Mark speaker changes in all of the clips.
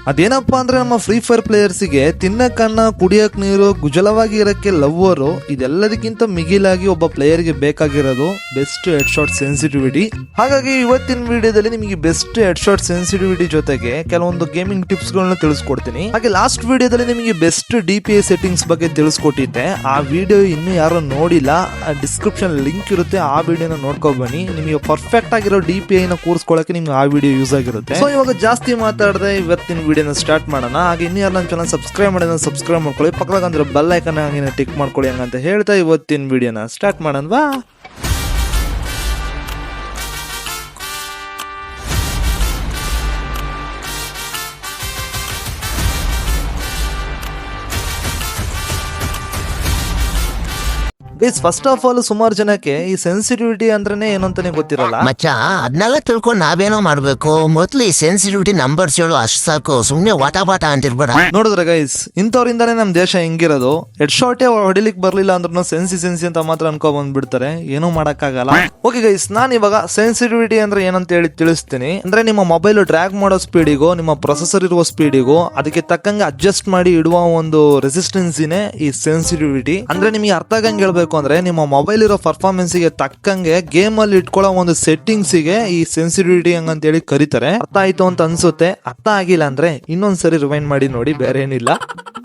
Speaker 1: ಅದೇನಪ್ಪಾ ಅಂದ್ರೆ ನಮ್ಮ free fire ಪ್ಲೇಯರ್ಸಿಗೆ ತಿನ್ನಕ್ಕನ್ನ ಕುಡಿಯಕ್ ನೀರು ಗುಜಲವಾಗಿ ಇರಕ್ಕೆ ಲವ್ವರು ಇದೆಲ್ಲದಕ್ಕಿಂತ ಮಿಗಿಲಾಗಿ ಒಬ್ಬ ಪ್ಲೇಯರ್ಗೆ ಬೇಕಾಗಿರೋದು ಬೆಸ್ಟ್ ಹೆಡ್ ಶಾಟ್ ಸೆನ್ಸಿಟಿವಿಟಿ. ಹಾಗಾಗಿ ಇವತ್ತಿನ ವಿಡಿಯೋದಲ್ಲಿ ನಿಮಗೆ ಬೆಸ್ಟ್ ಹೆಡ್ ಶಾಟ್ ಸೆನ್ಸಿಟಿವಿಟಿ ಜೊತೆಗೆ ಕೆಲವೊಂದು ಗೇಮಿಂಗ್ ಟಿಪ್ಸ್ ಗಳನ್ನ ತಿಳಿಸ್ಕೊಡ್ತೀನಿ. ಹಾಗೆ ಲಾಸ್ಟ್ ವಿಡಿಯೋದಲ್ಲಿ ನಿಮಗೆ ಬೆಸ್ಟ್ DPI ಸೆಟ್ಟಿಂಗ್ಸ್ ಬಗ್ಗೆ ತಿಳಿಸ್ಕೊಟ್ಟಿದ್ದೆ. ಆ ವಿಡಿಯೋ ಇನ್ನು ಯಾರು ನೋಡಿಲ್ಲ, ಡಿಸ್ಕ್ರಿಪ್ಷನ್ ಲಿಂಕ್ ಇರುತ್ತೆ, ಆ ವಿಡಿಯೋನ ನೋಡ್ಕೊ ಬನ್ನಿ. ನಿಮಗೆ ಪರ್ಫೆಕ್ಟ್ ಆಗಿರೋ DPI ನ ಕೂರಿಸ್ಕೊಳ್ಳಕ್ಕೆ ನಿಮ್ಗೆ ಆ ವಿಡಿಯೋ ಯೂಸ್ ಆಗಿರುತ್ತೆ. ಸೊ ಇವಾಗ ಜಾಸ್ತಿ ಮಾತಾಡದೆ ಇವತ್ತಿನ ವಿಡಿಯೋನ ಸ್ಟಾರ್ಟ್ ಮಾಡೋಣ. ಹಾಗೆ ಇನ್ನು ಯಾರು ನನ್ನ ಚಾನಲ್ ಸಬ್ಸ್ಕ್ರೈಬ್ ಮಾಡಿದ್ರೆ ಸಬ್ಸ್ಕ್ರೈಬ್ ಮಾಡ್ಕೊಳ್ಳಿ, ಪಕ್ಕದಾಗ ಅಂದ್ರೆ ಬೆಲ್ ಐಕಾನ್ ಹಂಗೆ ಟಿಕ್ ಮಾಡ್ಕೊಳ್ಳಿ ಹಂಗಂತ ಹೇಳ್ತಾ ಇವತ್ತಿನ ವಿಡಿಯೋನ ಸ್ಟಾರ್ಟ್ ಮಾಡೋಣವಾ. ಫಸ್ಟ್ ಆಫ್ ಆಲ್ ಸುಮಾರು ಜನಕ್ಕೆ ಈ ಸೆನ್ಸಿಟಿವಿಟಿ ಅಂದ್ರೆ ಏನು ಅಂತಾನೆ ಗೊತ್ತಿರಲ್ಲ
Speaker 2: ಮಚ್ಚ. ಅದನ್ನೆಲ್ಲ ತಿಳ್ಕೊಂಡು ನಾವೇನೋ ಮಾಡ್ಬೇಕು. ಮೊದ್ಲು ಈ ಸೆನ್ಸಿಟಿವಿಟಿ ನಂಬರ್ಸ್ ಹೇಳು, ಅಷ್ಟು ಸಾಕು. ಸುಮ್ನೆ ವಾಟ ಅಂತಿರ್ಬೇಡ.
Speaker 1: ನೋಡಿದ್ರೆ ಗೈಸ್, ಇಂಥವ್ರಿಂದಾನೇ ನಮ್ ದೇಶ ಹೆಂಗಿರೋದು. ಹೆಡ್ ಶಾಟೇ ಹೊಡಿಲಿಕ್ ಬರ್ಲಿಲ್ಲ ಅಂದ್ರೂ ಸೆನ್ಸಿ ಅಂತ ಮಾತ್ರ ಅನ್ಕೊ ಬಂದ್ಬಿಡ್ತಾರೆ, ಏನೂ ಮಾಡಕ್ಕಾಗಲ್ಲ. ಓಕೆ ಗೈಸ್, ನಾನು ಇವಾಗ ಸೆನ್ಸಿಟಿವಿಟಿ ಅಂದ್ರೆ ಏನಂತ ಹೇಳಿ ತಿಳಿಸ್ತೀನಿ. ಅಂದ್ರೆ ನಿಮ್ಮ ಮೊಬೈಲ್ ಡ್ರ್ಯಾಗ್ ಮಾಡೋ ಸ್ಪೀಡಿಗೂ ನಿಮ್ಮ ಪ್ರೊಸೆಸರ್ ಇರುವ ಸ್ಪೀಡಿಗೂ ಅದಕ್ಕೆ ತಕ್ಕಂಗೆ ಅಡ್ಜಸ್ಟ್ ಮಾಡಿ ಇಡುವ ಒಂದು ರೆಸಿಸ್ಟೆನ್ಸಿನೇ ಈ ಸೆನ್ಸಿಟಿವಿಟಿ. ಅಂದ್ರೆ ನಿಮಗೆ ಅರ್ಥ ಆಗಂಗೆ ಹೇಳ್ಬೇಕು ಅಂದ್ರೆ ನಿಮ್ಮ ಮೊಬೈಲ್ ಇರೋ ಪರ್ಫಾರ್ಮೆನ್ಸ್ ಗೆ ತಕ್ಕಂಗೆ ಗೇಮ್ ಅಲ್ಲಿ ಇಟ್ಕೊಳ್ಳೋ ಒಂದು ಸೆಟ್ಟಿಂಗ್ಸ್ ಗೆ ಈ ಸೆನ್ಸಿಟಿವಿಟಿ ಅಂತ ಹೇಳಿ ಕರೀತಾರೆ. ಅರ್ಥ ಆಯ್ತು ಅಂತ ಅನ್ಸುತ್ತೆ. ಅರ್ಥ ಆಗಿಲ್ಲ ಅಂದ್ರೆ ಇನ್ನೊಂದ್ಸರಿ ರಿವೈಂಡ್ ಮಾಡಿ ನೋಡಿ, ಬೇರೆ ಏನಿಲ್ಲ.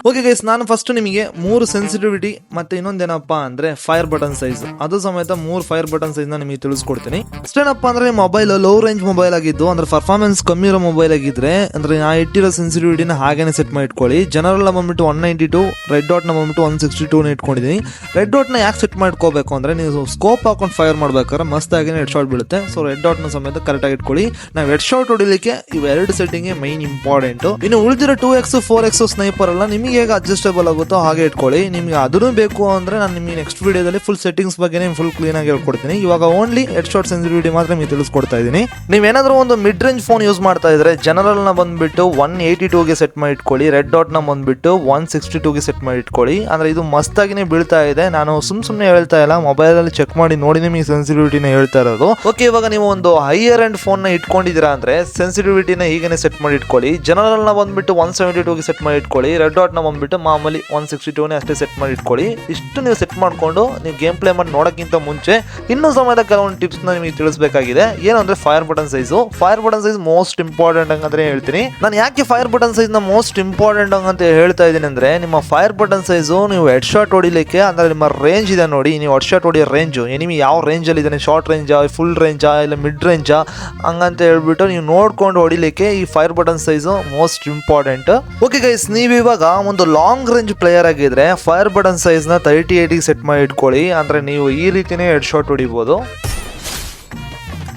Speaker 1: ಓಕೆ ಗೈಸ್, ನಾನು ಫಸ್ಟ್ ನಿಮಗೆ 3 ಸೆನ್ಸಿಟಿವಿಟಿ ಮತ್ತೆ ಇನ್ನೊಂದೇನಪ್ಪಾ ಅಂದ್ರೆ ಫೈರ್ ಬಟನ್ ಸೈಜ್, ಅದು ಸಮೇತ 3 ಫೈರ್ ಬಟನ್ ಸೈಜ್ ನ ನಿಮಗೆ ತಿಳಿಸ್ಕೊಡ್ತೀನಿ. ಅಷ್ಟೇನಪ್ಪಾ ಅಂದ್ರೆ ಮೊಬೈಲ್ ಲೋ ರೇಂಜ್ ಮೊಬೈಲ್ ಆಗಿದ್ದು ಅಂದ್ರೆ ಪರ್ಫಾರ್ಮೆನ್ಸ್ ಕಮ್ಮಿ ಇರೋ ಮೊಬೈಲ್ ಆಗಿದ್ರೆ ಅಂದ್ರೆ ನಾ ಇಟ್ಟಿರೋ ಸೆನ್ಸಿಟಿವಿಟಿನ ಹಾಗೇನೆ ಸೆಟ್ ಮಾಡಿ ಇಟ್ಕೊಳ್ಳಿ. ಜನರಲ್ ಬಂದ್ಬಿಟ್ಟು 192, ರೆಡ್ ಡಾಟ್ ನ ಬಂದ್ಬಿಟ್ಟು 162 ಇಟ್ಕೊಂಡಿದ್ದೀನಿ. ರೆಡ್ ಡಾಟ್ ನ ಯಾಕೆ ಸೆಟ್ ಮಾಡ್ಕೋಬೇಕು ಅಂದ್ರೆ ನೀವು ಸ್ಕೋಪ್ ಹಾಕೊಂಡು ಫೈರ್ ಮಾಡ್ಬೇಕಾದ್ರೆ ಮಸ್ತ್ ಆಗಿನೇ ಹೆಡ್ ಶಾಟ್ ಬೀಳುತ್ತೆ. ಸೊ ರೆಡ್ ಡಾಟ್ ನ ಸಮೇತ ಕರೆಕ್ಟ್ ಆಗಿ ಇಟ್ಕೊಳ್ಳಿ. ನಾವು ಹೆಡ್ ಶಾಟ್ ಹೊಡಿಲಿಕ್ಕೆ ಇವೆರಡು ಸೆಟ್ಟಿಂಗ್ ಮೈನ್ ಇಂಪಾರ್ಟೆಂಟ್. ಇನ್ನು ಉಳಿದಿರೋ 2x 4x ಸ್ನೈಪರ್ ಎಲ್ಲ ನಿಮಗೆ ಹೇಗೆ ಅಡ್ಜಸ್ಟಬಲ್ ಆಗುತ್ತೋ ಹಾಗೆ ಇಟ್ಕೊಳ್ಳಿ. ನಿಮ್ಗೆ ಅದನ್ನು ಬೇಕು ಅಂದ್ರೆ ನಾನು ನಿಮಗೆ ನೆಕ್ಸ್ಟ್ ವಿಡಿಯೋದಲ್ಲಿ ಫುಲ್ ಸೆಟ್ಟಿಂಗ್ಸ್ ಬಗ್ಗೆ ಫುಲ್ ಕ್ಲೀನ್ ಆಗಿ ಹೇಳ್ಕೊಡ್ತೀನಿ. ಇವಾಗ ಓನ್ಲಿ ಹೆಡ್ ಶಾಟ್ ಸೆನ್ಸಿಟಿವಿಟಿ ಮಾತ್ರ ನಿಮಗೆ ತಿಳಿಸ್ಕೊಡ್ತಾ ಇದ್ದೀನಿ. ನೀವೇನಾದ್ರೂ ಒಂದು ಮಿಡ್ ರೇಂಜ್ ಫೋನ್ ಯೂಸ್ ಮಾಡ್ತಾ ಇದ್ರೆ ಜನರಲ್ ನ ಬಂದ್ಬಿಟ್ಟು 182 ಗೆ ಸೆಟ್ ಮಾಡಿ ಇಟ್ಕೊಳ್ಳಿ. ರೆಡ್ ಡಾಟ್ ನ ಬಂದ್ಬಿಟ್ಟು 162 ಗೆ ಸೆಟ್ ಮಾಡಿ ಇಟ್ಕೊಳ್ಳಿ. ಅಂದ್ರೆ ಇದು ಮಸ್ತ್ ಆಗಿನೇ ಬೀಳ್ತಾ ಇದೆ. ನಾನು ಸುಮ್ನೆ ಹೇಳ್ತಾ ಇಲ್ಲ, ಮೊಬೈಲ್ ಅಲ್ಲಿ ಚೆಕ್ ಮಾಡಿ ನೋಡಿ ನಿಮಗೆ ಸೆನ್ಸಿಟಿವಿಟಿನ ಹೇಳ್ತಾ ಇರೋದು. ಓಕೆ, ಇವಾಗ ನೀವು ಒಂದು ಹೈಯರ್ ಎಂಡ್ ಫೋನ್ ನ ಇಟ್ಕೊಂಡಿದ್ದೀರಾ ಅಂದ್ರೆ ಸೆನ್ಸಿಟಿವಿಟಿನ ಹೀಗೇನೆ ಸೆಟ್ ಮಾಡಿ ಇಟ್ಕೊಳ್ಳಿ. ಜನರಲ್ ನ ಬಂದ್ಬಿಟ್ಟು 172 ಗೆ ಸೆಟ್ ಮಾಡಿ ಇಟ್ಕೊಳ್ಳಿ. ರೆಡ್ ಡಾಟ್ ನ ಬಂದ್ಬಿಟ್ಟು ಮಾಮೂಲಿ 162 ಅಷ್ಟೇ ಸೆಟ್ ಮಾಡಿ ಇಟ್ಕೊಳ್ಳಿ. ಇಷ್ಟು ನೀವು ಸೆಟ್ ಮಾಡ್ಕೊಂಡು ನೀವು ಗೇಮ್ ಪ್ಲೇ ಮಾಡಿ ನೋಡೋಕ್ಕಿಂತ ಮುಂಚೆ ಇನ್ನೂ ಸಮೇತ ಕೆಲವೊಂದು ಟಿಪ್ಸ್ ನ ನಿಮಗೆ ತಿಳಿಸಬೇಕಾಗಿದೆ. ಏನು ಅಂದ್ರೆ fire button size. Fire button size most important ಅಂತ ಹೇಳ್ತೀನಿ. ನಾನು ಯಾಕೆ ಫೈರ್ ಬಟನ್ ಸೈಜ್ ನ ಮೋಸ್ಟ್ ಇಂಪಾರ್ಟೆಂಟ್ ಅಂತ ಹೇಳ್ತಾ ಇದ್ದೀನಿ ಅಂದ್ರೆ ನಿಮ್ಮ ಫೈರ್ ಬಟನ್ ಸೈಜು ನೀವು ಹೆಡ್ ಶಾಟ್ ಹೊಡಿಲಿಕ್ಕೆ ಅಂದ್ರೆ ನಿಮ್ಮ ರೇಂಜ್ ಇದೆ ನೋಡಿ, ನೀವು ಹೆಡ್ ಶಾಟ್ ಹೊಡಿಯೋ ರೇಂಜು ಎನಿಮಿ ಯಾವ ರೇಂಜ್ ಅಲ್ಲಿ ಇದ್ದಾನೆ, ಶಾರ್ಟ್ ರೇಂಜಾ, ಫುಲ್ ರೇಂಜಾ, ಇಲ್ಲ ಮಿಡ್ ರೇಂಜಾ ಹಂಗಂತ ಹೇಳ್ಬಿಟ್ಟು ನೀವು ನೋಡ್ಕೊಂಡು ಹೊಡಿಲಿಕ್ಕೆ ಈ fire button size most important. Okay guys, ನೀವು ಇವಾಗ ಒಂದು ಲಾಂಗ್ ರೇಂಜ್ ಪ್ಲೇಯರ್ ಆಗಿದ್ರೆ ಫೈರ್ ಬಟನ್ ಸೈಜ್ ನ 38 ಸೆಟ್ ಮಾಡಿ ಇಟ್ಕೊಳ್ಳಿ. ಅಂದ್ರೆ ನೀವು ಈ ರೀತಿನೇ ಹೆಡ್ ಶಾಟ್ ಹೊಡಿಬಹುದು.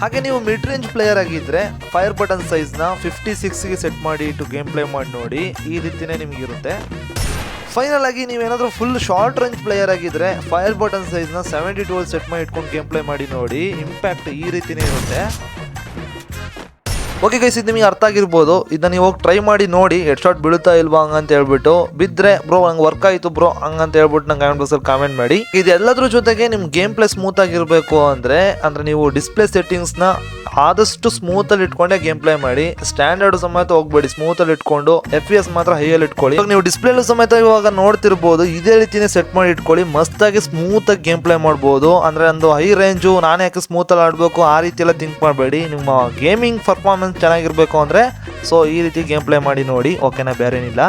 Speaker 1: ಹಾಗೆ ನೀವು ಮಿಡ್ ರೇಂಜ್ ಪ್ಲೇಯರ್ ಆಗಿದ್ರೆ ಫೈರ್ ಬಟನ್ ಸೈಜ್ ನ 56 ಗೆ ಸೆಟ್ ಮಾಡಿ ಇಟ್ಟು ಗೇಮ್ ಪ್ಲೇ ಮಾಡಿ ನೋಡಿ, ಈ ರೀತಿನೇ ನಿಮ್ಗೆ ಇರುತ್ತೆ. ಫೈನಲ್ ಆಗಿ ನೀವೇನಾದ್ರೂ ಫುಲ್ ಶಾರ್ಟ್ ರೇಂಜ್ ಪ್ಲೇಯರ್ ಆಗಿದ್ರೆ ಫೈರ್ ಬಟನ್ ಸೈಜ್ ನ 72 ಸೆಟ್ ಮಾಡಿ ಇಟ್ಕೊಂಡು ಗೇಮ್ ಪ್ಲೇ ಮಾಡಿ ನೋಡಿ, ಇಂಪ್ಯಾಕ್ಟ್ ಈ ರೀತಿನೇ ಇರುತ್ತೆ. ಓಕೆ ಗೈಸ್, ಇದು ನಿಮಗೆ ಅರ್ಥ ಆಗಿರ್ಬೋದು. ಇದನ್ನ ನೀವು ಹೋಗಿ ಟ್ರೈ ಮಾಡಿ ನೋಡಿ, ಹೆಡ್ ಶಾಟ್ ಬೀಳುತ್ತಾ ಇಲ್ವಾ ಹಂಗಂತ ಹೇಳ್ಬಿಟ್ಟು. ಬಿದ್ದರೆ ಬ್ರೋ ನಂಗೆ ವರ್ಕ್ ಆಯಿತು ಬ್ರೋ ಹಂಗಂತ ಹೇಳ್ಬಿಟ್ಟು ನಂಗೆ ಕಮೆಂಟ್ ಬಾಕ್ಸಲ್ಲಿ ಕಾಮೆಂಟ್ ಮಾಡಿ. ಇದೆಲ್ಲದ್ರ ಜೊತೆಗೆ ನಿಮ್ಮ ಗೇಮ್ ಪ್ಲೇ ಸ್ಮೂತ್ ಆಗಿರಬೇಕು ಅಂದ್ರೆ ನೀವು ಡಿಸ್ಪ್ಲೇ ಸೆಟ್ಟಿಂಗ್ಸ್ನ ಆದಷ್ಟು ಸ್ಮೂತಲ್ಲಿ ಇಟ್ಕೊಂಡೆ ಗೇಮ್ ಪ್ಲೇ ಮಾಡಿ. ಸ್ಟ್ಯಾಂಡರ್ಡ್ ಸಮೇತ ಹೋಗ್ಬೇಡಿ, ಸ್ಮೂತಲ್ಲಿ ಇಟ್ಕೊಂಡು FPS ಮಾತ್ರ ಹೈಯಲ್ಲಿ ಇಟ್ಕೊಳ್ಳಿ. ಇವಾಗ ನೀವು ಡಿಸ್ಪ್ಲೇಲು ಸಮೇತ ಇವಾಗ ನೋಡ್ತಿರ್ಬೋದು, ಇದೇ ರೀತಿನೇ ಸೆಟ್ ಮಾಡಿ ಇಟ್ಕೊಳ್ಳಿ. ಮಸ್ತಾಗಿ ಸ್ಮೂತಾಗಿ ಗೇಮ್ ಪ್ಲೇ ಮಾಡ್ಬೋದು. ಅಂದ್ರೆ ಒಂದು ಹೈ ರೇಂಜು ನಾನು ಯಾಕೆ ಸ್ಮೂತಲ್ಲಿ ಆಡಬೇಕು ಆ ರೀತಿ ಎಲ್ಲ ಥಿಂಕ್ ಮಾಡಬೇಡಿ. ನಿಮ್ಮ ಗೇಮಿಂಗ್ ಪರ್ಫಾರ್ಮೆನ್ಸ್ ಚೆನ್ನಾಗಿರ್ಬೇಕು ಅಂದ್ರೆ ಸೊ ಈ ರೀತಿ ಗೇಮ್ ಪ್ಲೇ ಮಾಡಿ ನೋಡಿ, ಓಕೆನಾ, ಬೇರೆ ಏನಿಲ್ಲ.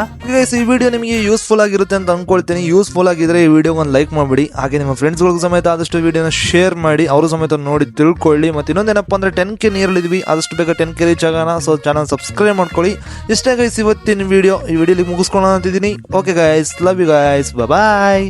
Speaker 1: ಈ ವಿಡಿಯೋ ನಿಮಗೆ ಯೂಸ್ಫುಲ್ ಆಗಿರುತ್ತೆ ಅಂತ ಅನ್ಕೊಳ್ತೀನಿ. ಯೂಸ್ಫುಲ್ ಆಗಿದ್ರೆ ಈ ವಿಡಿಯೋಗೆ ಒಂದು ಲೈಕ್ ಮಾಡಿಬಿಡಿ. ಹಾಗೆ ನಿಮ್ಮ ಫ್ರೆಂಡ್ಸ್ಗಳಿಗೂ ಸಮೇತ ಆದಷ್ಟು ವಿಡಿಯೋನ ಶೇರ್ ಮಾಡಿ, ಅವರು ಸಮೇತ ನೋಡಿ ತಿಳ್ಕೊಳ್ಳಿ. ಮತ್ತೆ ಇನ್ನೊಂದೇನಪ್ಪ ಅಂದ್ರೆ 10K ನೀರಲ್ಲಿದ್ವಿ, ಆದಷ್ಟು ಬೇಗ 10K ರೀಚ್ ಆಗೋಣ. ಸೊ ಚಾನಲ್ ಸಬ್ಸ್ಕ್ರೈಬ್ ಮಾಡ್ಕೊಳ್ಳಿ. ಇಷ್ಟೇ ಗೈಸ್ ಇವತ್ತಿನ ವಿಡಿಯೋ. ಈ ವಿಡಿಯೋಲಿ ಮುಗಿಸ್ಕೊಳ್ಳೋಣ ಅಂತಿದ್ದೀನಿ. Okay guys, love you guys, bye.